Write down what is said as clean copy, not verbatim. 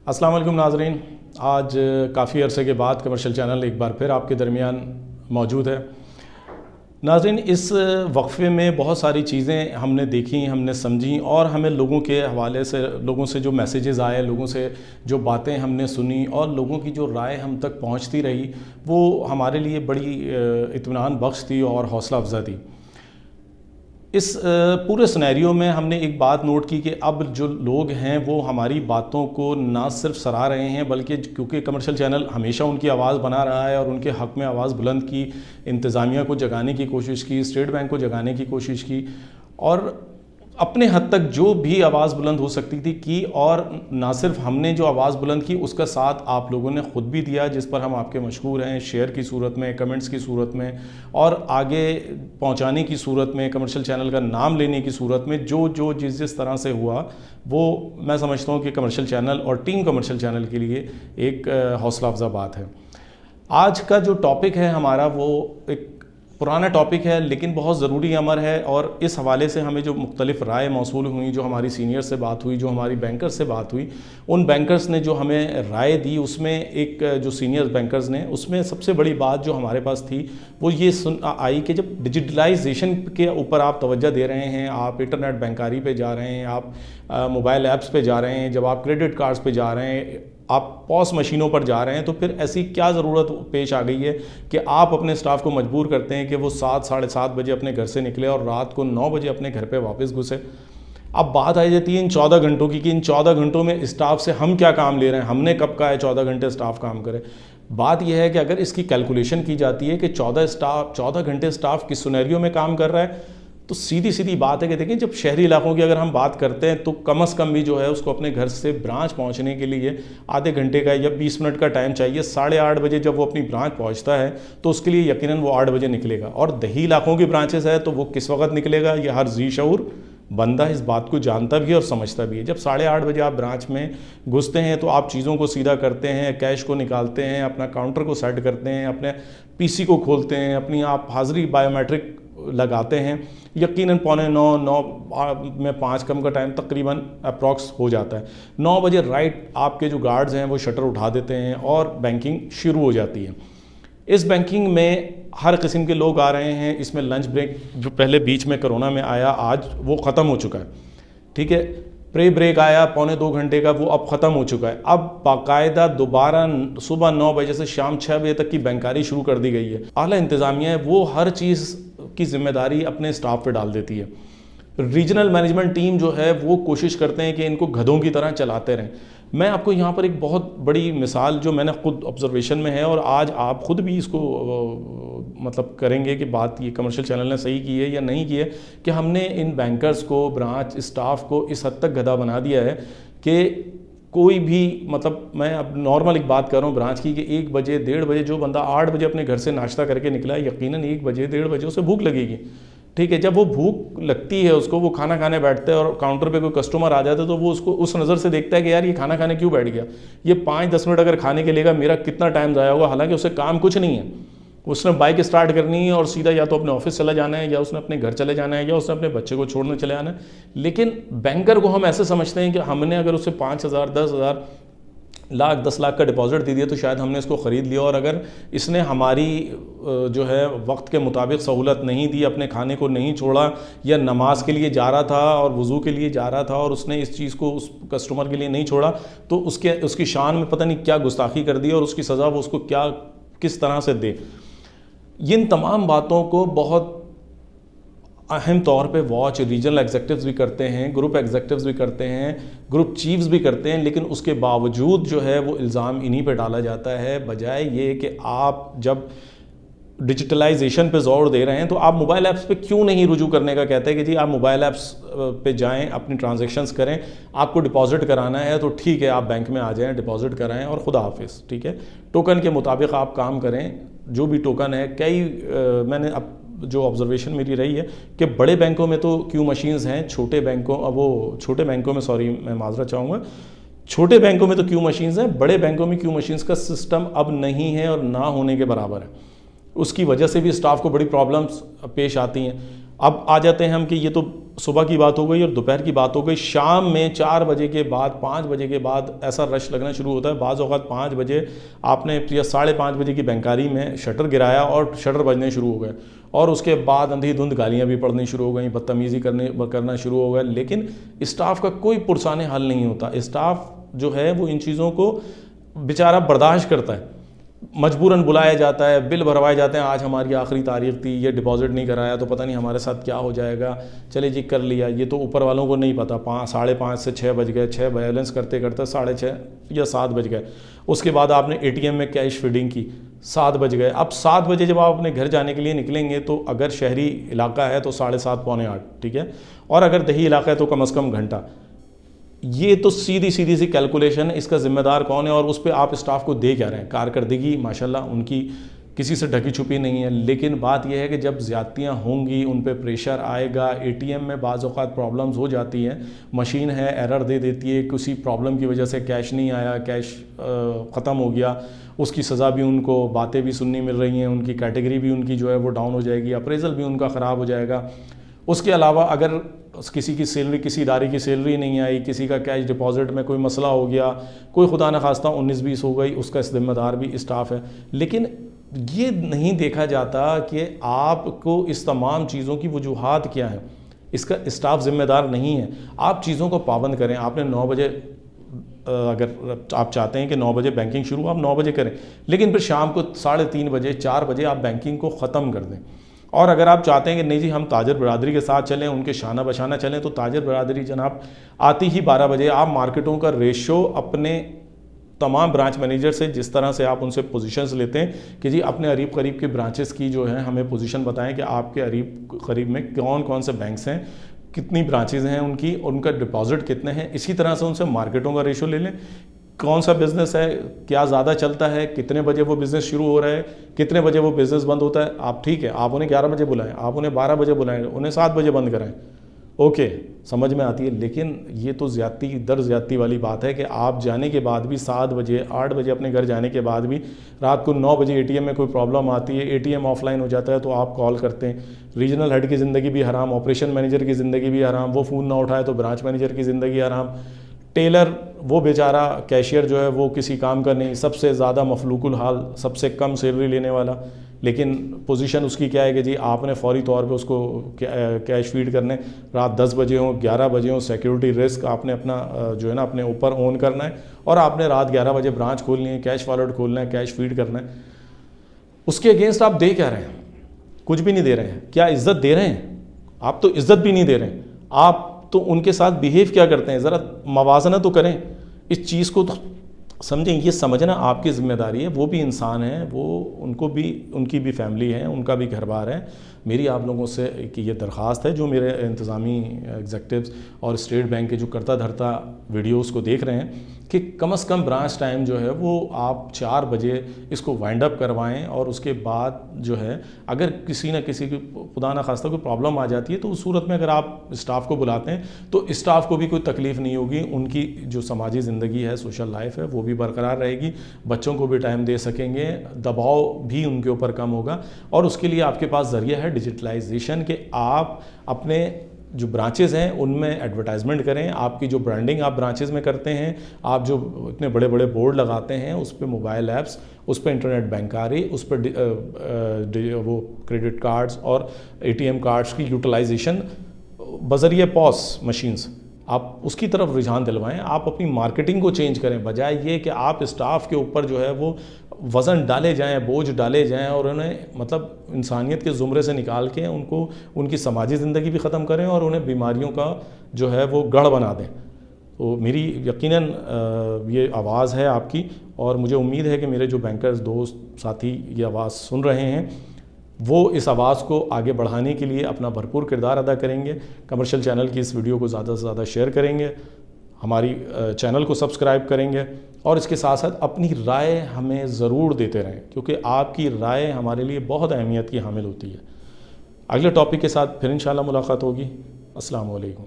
अस्सलाम वालेकुम नाज़रीन। आज काफ़ी अरसे के बाद कमर्शियल चैनल एक बार फिर आपके दरमियान मौजूद है। नाज़रीन, इस वक्फे में बहुत सारी चीज़ें हमने देखी, हमने समझी और हमें लोगों के हवाले से, लोगों से जो मैसेजेस आए, लोगों से जो बातें हमने सुनी और लोगों की जो राय हम तक पहुंचती रही, वो हमारे लिए बड़ी इत्मीनान बख्श थी और हौसला अफजा थी। इस पूरे सिनेरियो में हमने एक बात नोट की कि अब जो लोग हैं वो हमारी बातों को ना सिर्फ सराह रहे हैं, बल्कि क्योंकि कमर्शियल चैनल हमेशा उनकी आवाज़ बना रहा है और उनके हक़ में आवाज़ बुलंद की, इंतज़ामिया को जगाने की कोशिश की, स्टेट बैंक को जगाने की कोशिश की और अपने हद तक जो भी आवाज़ बुलंद हो सकती थी की। और ना सिर्फ हमने जो आवाज़ बुलंद की, उसका साथ आप लोगों ने ख़ुद भी दिया, जिस पर हम आपके मशहूर हैं, शेयर की सूरत में, कमेंट्स की सूरत में और आगे पहुंचाने की सूरत में, कमर्शियल चैनल का नाम लेने की सूरत में जो जिस तरह से हुआ, वो मैं समझता हूँ कि कमर्शियल चैनल और टीम कमर्शियल चैनल के लिए एक हौसला अफजा बात है। आज का जो टॉपिक है हमारा, वो एक पुराना टॉपिक है लेकिन बहुत ज़रूरी अमर है और इस हवाले से हमें जो मुख्तलिफ़ राय मौसूल हुई, जो हमारी सीनियर से बात हुई, जो हमारी बैंकर्स से बात हुई, उन बैंकर्स ने जो हमें राय दी, उसमें एक जो सीनियर बैंकर्स ने, उसमें सबसे बड़ी बात जो हमारे पास थी वो ये आई कि जब डिजिटलाइजेशन के ऊपर आप तवज्जो दे रहे हैं, आप इंटरनेट बैंकारी पे जा रहे हैं, आप मोबाइल ऐप्स पे जा रहे हैं, जब आप क्रेडिट कार्ड्स पे जा रहे हैं, आप पॉस मशीनों पर जा रहे हैं, तो फिर ऐसी क्या ज़रूरत पेश आ गई है कि आप अपने स्टाफ को मजबूर करते हैं कि वो 7 साढ़े 7 बजे अपने घर से निकले और रात को 9 बजे अपने घर पे वापस घुसे। अब बात आ जाती है इन 14 घंटों की कि इन 14 घंटों में स्टाफ से हम क्या काम ले रहे हैं, हमने कब कहा है 14 घंटे स्टाफ काम करे। बात यह है कि अगर इसकी कैलकुलेशन की जाती है कि 14 घंटे स्टाफ किस सिनेरियो में काम कर रहा है, तो सीधी सीधी बात है कि देखिए, जब शहरी इलाकों की अगर हम बात करते हैं तो कम से कम भी जो है उसको अपने घर से ब्रांच पहुंचने के लिए आधे घंटे का या 20 मिनट का टाइम चाहिए। 8:30 बजे जब वो अपनी ब्रांच पहुंचता है तो उसके लिए यकीनन वो 8 बजे निकलेगा। और दही इलाकों की ब्रांचेस है तो वो किस वक्त निकलेगा, ये हर जी शऊर बंदा इस बात को जानता भी है और समझता भी है। जब 8:30 बजे आप ब्रांच में घुसते हैं तो आप चीज़ों को सीधा करते हैं, कैश को निकालते हैं, अपना काउंटर को सेट करते हैं, अपने पीसी को खोलते हैं, अपनी आप हाज़िरी बायोमेट्रिक लगाते हैं। यकीनन 8:45 में 5 कम का टाइम तकरीबन अप्रॉक्स हो जाता है। 9 बजे राइट आपके जो गार्ड्स हैं वो शटर उठा देते हैं और बैंकिंग शुरू हो जाती है। इस बैंकिंग में हर किस्म के लोग आ रहे हैं। इसमें लंच ब्रेक जो पहले बीच में कोरोना में आया, आज वो ख़त्म हो चुका है, ठीक है। प्रे ब्रेक आया 1.25 घंटे का, वो अब ख़त्म हो चुका है। अब बाकायदा दोबारा सुबह 9 बजे से शाम 6 बजे तक की बैंकारी शुरू कर दी गई है। आला इंतज़ामिया है वो हर चीज़ की जिम्मेदारी अपने स्टाफ पे डाल देती है। रीजनल मैनेजमेंट टीम जो है वो कोशिश करते हैं कि इनको गधों की तरह चलाते रहें। मैं आपको यहाँ पर एक बहुत बड़ी मिसाल जो मैंने खुद ऑब्जर्वेशन में है और आज आप खुद भी इसको मतलब करेंगे कि बात ये कमर्शियल चैनल ने सही की है या नहीं की है, कि हमने इन बैंकर्स को, ब्रांच स्टाफ को इस हद तक गधा बना दिया है कि कोई भी, मतलब मैं अब नॉर्मल एक बात कर रहा हूँ ब्रांच की, कि 1 बजे 1:30 बजे जो बंदा 8 बजे अपने घर से नाश्ता करके निकला है, यकीनन 1 बजे 1:30 बजे उसे भूख लगेगी, ठीक है। जब वो भूख लगती है उसको, वो खाना खाने बैठता है और काउंटर पे कोई कस्टमर आ जाता है तो वो उसको उस नज़र से देखता है कि यार ये खाना खाने क्यों बैठ गया, ये 5-10 मिनट अगर खाने के लेगा मेरा कितना टाइम ज़ाया होगा। हालांकि उसे काम कुछ नहीं है, उसने बाइक स्टार्ट करनी है और सीधा या तो अपने ऑफिस चला जाना है, या उसने अपने घर चले जाना है, या उसने अपने बच्चे को छोड़ने चले जाना है। लेकिन बैंकर को हम ऐसे समझते हैं कि हमने अगर उसे 5,000, 10,000, लाख, 10 लाख का डिपॉजिट दे दिया तो शायद हमने इसको ख़रीद लिया, और अगर इसने हमारी जो है वक्त के मुताबिक सहूलत नहीं दी, अपने खाने को नहीं छोड़ा, या नमाज के लिए जा रहा था और वज़ू के लिए जा रहा था और उसने इस चीज़ को उस कस्टमर के लिए नहीं छोड़ा, तो उसकी शान में पता नहीं क्या गुस्ताखी कर दी और उसकी सज़ा वो उसको क्या किस तरह से दे। इन तमाम बातों को बहुत अहम तौर पे वॉच रीजनल एग्जेक्टिव्स भी करते हैं, ग्रुप एग्जेक्टिव्स भी करते हैं, ग्रुप चीफ्स भी करते हैं, लेकिन उसके बावजूद जो है वो इल्ज़ाम इन्हीं पे डाला जाता है, बजाय ये कि आप जब डिजिटलाइजेशन पे जोर दे रहे हैं तो आप मोबाइल ऐप्स पे क्यों नहीं रुजू करने का कहते हैं कि जी आप मोबाइल ऐप्स पे जाएं, अपनी ट्रांजैक्शंस करें, आपको डिपॉजिट कराना है तो ठीक है आप बैंक में आ जाएं, डिपॉजिट कराएं और खुदा हाफिज़, ठीक है। टोकन के मुताबिक आप काम करें, जो भी टोकन है। मैंने अब जो ऑब्जर्वेशन मेरी रही है कि बड़े बैंकों में तो क्यू मशीन्स हैं, छोटे बैंकों में सॉरी मैं माजरा चाहूँगा, छोटे बैंकों में तो क्यू मशीन्स हैं, बड़े बैंकों में क्यू मशीन्स का सिस्टम अब नहीं है और ना होने के बराबर है। उसकी वजह से भी स्टाफ को बड़ी प्रॉब्लम्स पेश आती हैं। अब आ जाते हैं हम कि ये तो सुबह की बात हो गई और दोपहर की बात हो गई। शाम में 4 बजे के बाद, 5 बजे के बाद ऐसा रश लगना शुरू होता है। बाज़ औक़ात 5 बजे आपने या 5:30 बजे की बैंकारी में शटर गिराया और शटर बजने शुरू हो गए, और उसके बाद अंधाधुंध गालियाँ भी पड़नी शुरू हो गई, बदतमीज़ी करना शुरू हो गया। लेकिन स्टाफ का कोई पुरसाने हल नहीं होता। स्टाफ जो है वो इन चीज़ों को बेचारा बर्दाश्त करता है, मजबूरन बुलाया जाता है, बिल भरवाए जाते हैं। आज हमारी आखिरी तारीख थी, ये डिपॉजिट नहीं कराया तो पता नहीं हमारे साथ क्या हो जाएगा, चले जी कर लिया। ये तो ऊपर वालों को नहीं पता। 5:30 से 6 बज गए, 6 बैलेंस करते करते 6:30 या 7 बज गए। उसके बाद आपने ATM में कैश फीडिंग की, 7 बज गए। अब 7 बजे जब आप अपने घर जाने के लिए निकलेंगे तो अगर शहरी इलाका है तो 7:30 पौने 8, ठीक है, और अगर दही इलाका है तो कम से कम घंटा। ये तो सीधी सी कैलकुलेशन है। इसका जिम्मेदार कौन है और उस पर आप स्टाफ को दे क्या रहे हैं? कारकर्दगी माशाल्लाह उनकी किसी से ढकी छुपी नहीं है। लेकिन बात यह है कि जब ज़्यादतियाँ होंगी, उन पे प्रेशर आएगा। ATM में बाज़ औक़ात प्रॉब्लम्स हो जाती हैं, मशीन है एरर दे देती है, किसी प्रॉब्लम की वजह से कैश नहीं आया, कैश ख़त्म हो गया, उसकी सज़ा भी उनको, बातें भी सुननी मिल रही हैं, उनकी कैटेगरी भी उनकी जो है वो डाउन हो जाएगी, अप्रेजल भी उनका ख़राब हो जाएगा। उसके अलावा अगर किसी की सैलरी, किसी इदारे की सैलरी नहीं आई, किसी का कैश डिपॉजिट में कोई मसला हो गया, कोई खुदा न खास्ता 19-20 हो गई, उसका ज़िम्मेदार भी स्टाफ है। लेकिन ये नहीं देखा जाता कि आपको इस तमाम चीज़ों की वजूहात क्या हैं। इसका स्टाफ ज़िम्मेदार नहीं है। आप चीज़ों को पाबंद करें। आपने 9 बजे, अगर आप चाहते हैं कि 9 बजे बैंकिंग शुरू, आप 9 बजे करें, लेकिन फिर शाम को 3:30 बजे, 4 बजे आप बैंकिंग को ख़त्म कर दें। और अगर आप चाहते हैं कि नहीं जी हम ताजर बरादरी के साथ चलें, उनके शाना बशाना चलें, तो ताजर बरादरी जनाब आती ही 12 बजे। आप मार्केटों का रेशो अपने तमाम ब्रांच मैनेजर से, जिस तरह से आप उनसे पोजीशंस लेते हैं कि जी अपने अरीब करीब के ब्रांचेस की जो है हमें पोजीशन बताएं कि आपके अरीब करीब में कौन कौन से बैंक्स हैं, कितनी ब्रांचेज़ हैं उनकी, उनका डिपॉजिट कितने हैं। इसी तरह से उनसे मार्केटों का रेशो ले लें, कौन सा बिज़नेस है, क्या ज़्यादा चलता है, कितने बजे वो बिज़नेस शुरू हो रहा है, कितने बजे वो बिज़नेस बंद होता है। आप ठीक है, आप उन्हें 11 बजे बुलाएं, आप उन्हें 12 बजे बुलाएं, उन्हें 7 बजे बंद कराएं, ओके, समझ में आती है। लेकिन ये तो ज़्यादती दर ज़्यादती वाली बात है कि आप जाने के बाद भी 7 बजे, 8 बजे अपने घर जाने के बाद भी रात को 9 बजे ATM में कोई प्रॉब्लम आती है, ATM ऑफलाइन हो जाता है तो आप कॉल करते हैं। रीजनल हेड की ज़िंदगी भी हराम, ऑपरेशन मैनेजर की ज़िंदगी भी हराम, वो फ़ोन ना उठाए तो ब्रांच मैनेजर की ज़िंदगी हराम। टेलर वो बेचारा, कैशियर जो है वो किसी काम का नहीं, सबसे ज़्यादा मफलूकुल हाल, सबसे कम सैलरी लेने वाला, लेकिन पोजीशन उसकी क्या है कि जी आपने फौरी तौर पे उसको कैश फीड करने, रात 10 बजे हो, 11 बजे हो, सिक्योरिटी रिस्क आपने अपना जो है ना अपने ऊपर ओन करना है, और आपने रात 11 बजे ब्रांच खोलनी है, कैश वॉलेट खोलना है, कैश फीड करना है। उसके अगेंस्ट आप दे क्या रहे हैं? कुछ भी नहीं दे रहे हैं। क्या इज़्ज़त दे रहे हैं? आप तो इज़्ज़त भी नहीं दे रहे हैं। आप तो उनके साथ बिहेव क्या करते हैं? ज़रा मवाजना तो करें इस चीज़ को, तो समझें। ये समझना आपकी ज़िम्मेदारी है। वो भी इंसान हैं, वो उनको भी, उनकी भी फैमिली है, उनका भी घर बार है। मेरी आप लोगों से कि ये दरख्वास्त है, जो मेरे इंतज़ामी एग्जेक्टिव्स और स्टेट बैंक के जो करता धरता वीडियोस को देख रहे हैं, कि कम से कम ब्रांच टाइम जो है वो आप 4 बजे इसको वाइंड अप करवाएं। और उसके बाद जो है अगर किसी न किसी की खुदा न खास्ता कोई प्रॉब्लम आ जाती है तो उस सूरत में अगर आप स्टाफ को बुलाते हैं तो स्टाफ को भी कोई तकलीफ़ नहीं होगी। उनकी जो समाजी ज़िंदगी है, सोशल लाइफ है, वो भी बरकरार रहेगी, बच्चों को भी टाइम दे सकेंगे, दबाव भी उनके ऊपर कम होगा। और उसके लिए आपके पास ज़रिया है डिजिटलाइजेशन के। आप अपने जो ब्रांचेज़ हैं उनमें एडवर्टाइजमेंट करें। आपकी जो ब्रांडिंग आप ब्रांचेज़ में करते हैं, आप जो इतने बड़े बड़े बोर्ड लगाते हैं, उस पर मोबाइल ऐप्स, उस पर इंटरनेट बैंकारी, उस पर वो क्रेडिट कार्ड्स और ATM कार्ड्स की यूटिलाइजेशन बज़रिए पॉस मशीन्स, आप उसकी तरफ रुझान दिलवाएं। आप अपनी मार्केटिंग को चेंज करें, बजाय ये कि आप स्टाफ के ऊपर जो है वो वज़न डाले जाएं, बोझ डाले जाएं और उन्हें मतलब इंसानियत के ज़ुमरे से निकाल के उनको उनकी समाजी ज़िंदगी भी ख़त्म करें और उन्हें बीमारियों का जो है वो गढ़ बना दें। तो मेरी यकीनन ये आवाज़ है आपकी, और मुझे उम्मीद है कि मेरे जो बैंकर्स दोस्त साथी ये आवाज़ सुन रहे हैं वो इस आवाज़ को आगे बढ़ाने के लिए अपना भरपूर किरदार अदा करेंगे। कमर्शियल चैनल की इस वीडियो को ज़्यादा से ज़्यादा शेयर करेंगे, हमारी चैनल को सब्सक्राइब करेंगे, और इसके साथ साथ अपनी राय हमें ज़रूर देते रहें, क्योंकि आपकी राय हमारे लिए बहुत अहमियत की हामिल होती है। अगले टॉपिक के साथ फिर इंशाल्लाह मुलाकात होगी। अस्सलाम वालेकुम।